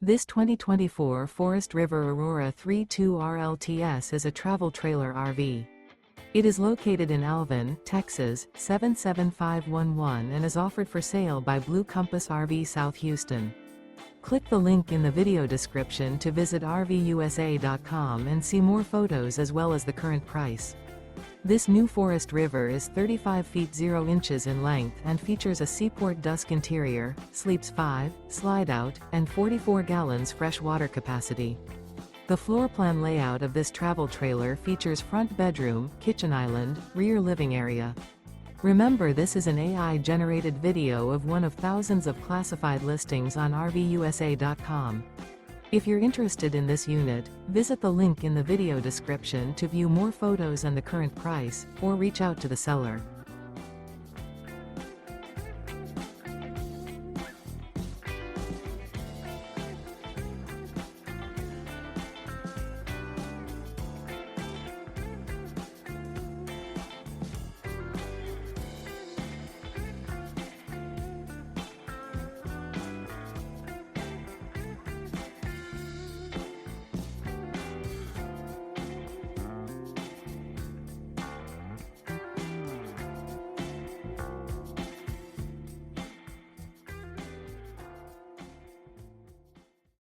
This 2024 Forest River Aurora 32RLTS is a travel trailer RV. It is located in Alvin, Texas, 77511 and is offered for sale by Blue Compass RV South Houston. Click the link in the video description to visit RVUSA.com and see more photos as well as the current price. This new Forest River is 35 feet 0 inches in length and features a SEAPORT DUSK interior, sleeps 5, Slideout, and 44 gallons fresh water capacity. The floor plan layout of this travel trailer features front bedroom, kitchen island, rear living area. Remember, this is an AI-generated video of one of thousands of classified listings on RVUSA.com. If you're interested in this unit, visit the link in the video description to view more photos and the current price, or reach out to the seller.